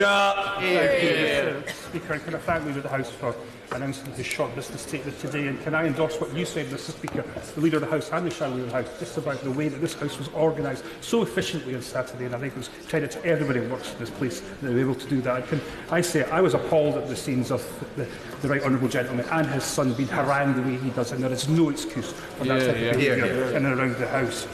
Mr. Speaker, and can I thank Leader of the House for announcing his short business statement today, and can I endorse what you said, Mr. Speaker, the Leader of the House and the Shadow Leader of the House, just about the way that this House was organised so efficiently on Saturday, and I think it was credit to everybody who works in this place that they were able to do that. And can I say, I was appalled at the scenes of the Right Honourable Gentleman and his son being harangued the way he does, and there is no excuse for that type of behaviour in and around the House.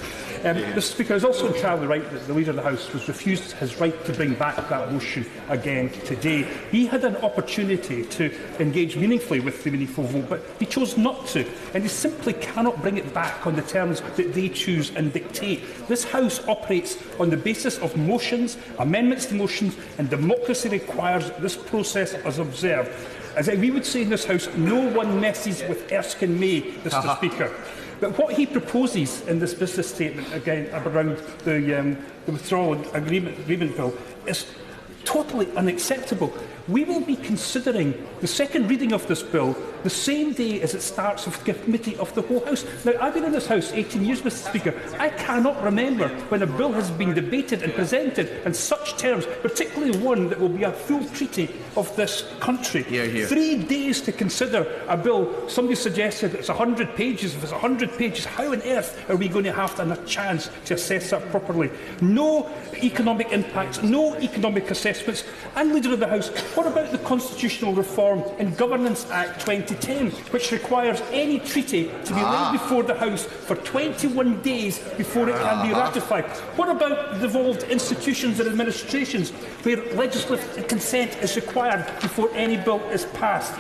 Mr. Speaker, I was also entirely right that the Leader of the House was refused his right to bring back that motion again today. He had an opportunity to engage meaningfully with the meaningful vote, but he chose not to, and he simply cannot bring it back on the terms that they choose and dictate. This House operates on the basis of motions, amendments to motions, and democracy requires that this process is observed. As we would say in this House, no one messes with Erskine May, Mr. Speaker. But what he proposes in this business statement, again around the withdrawal agreement bill, is totally unacceptable. We will be considering the second reading of this bill the same day as it starts with committee of the whole House. Now, I've been in this House 18 years, Mr. Speaker. I cannot remember when a bill has been debated and presented in such terms, particularly one that will be a full treaty of this country. 3 days to consider a bill. Somebody suggested it's 100 pages. If it's 100 pages, how on earth are we going to have a chance to assess that properly? No economic impacts, no economic assessments. And Leader of the House, what about the Constitutional Reform and Governance Act 2010, which requires any treaty to be laid before the House for 21 days before it can be ratified? What about devolved institutions and administrations, where legislative consent is required before any bill is passed?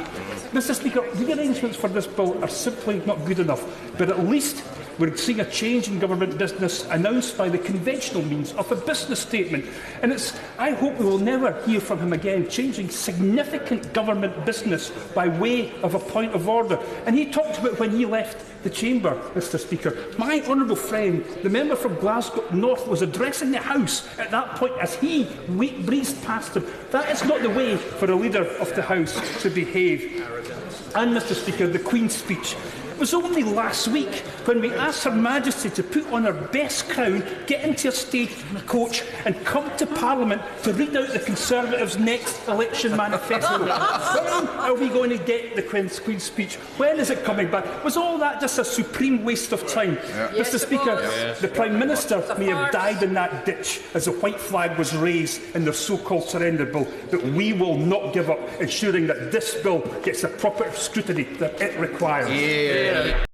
Mr. Speaker, the arrangements for this bill are simply not good enough, but at least we're seeing a change in government business announced by the conventional means of a business statement. And I hope we will never hear from him again changing significant government business by way of a point of order. And he talked about when he left the chamber, Mr. Speaker. My honourable friend, the member from Glasgow North, was addressing the House at that point as he breezed past him. That is not the way for a Leader of the House to behave. And, Mr. Speaker, the Queen's speech. It was only last week when we asked Her Majesty to put on her best crown, get into a stage coach and come to Parliament to read out the Conservatives' next election manifesto. When are we going to get the Queen's speech? When is it coming back? Was all that just a supreme waste of time? Mr. Speaker, the Prime Minister may have died in that ditch as the white flag was raised in the so-called surrender bill, but we will not give up, ensuring that this bill gets the proper scrutiny that it requires.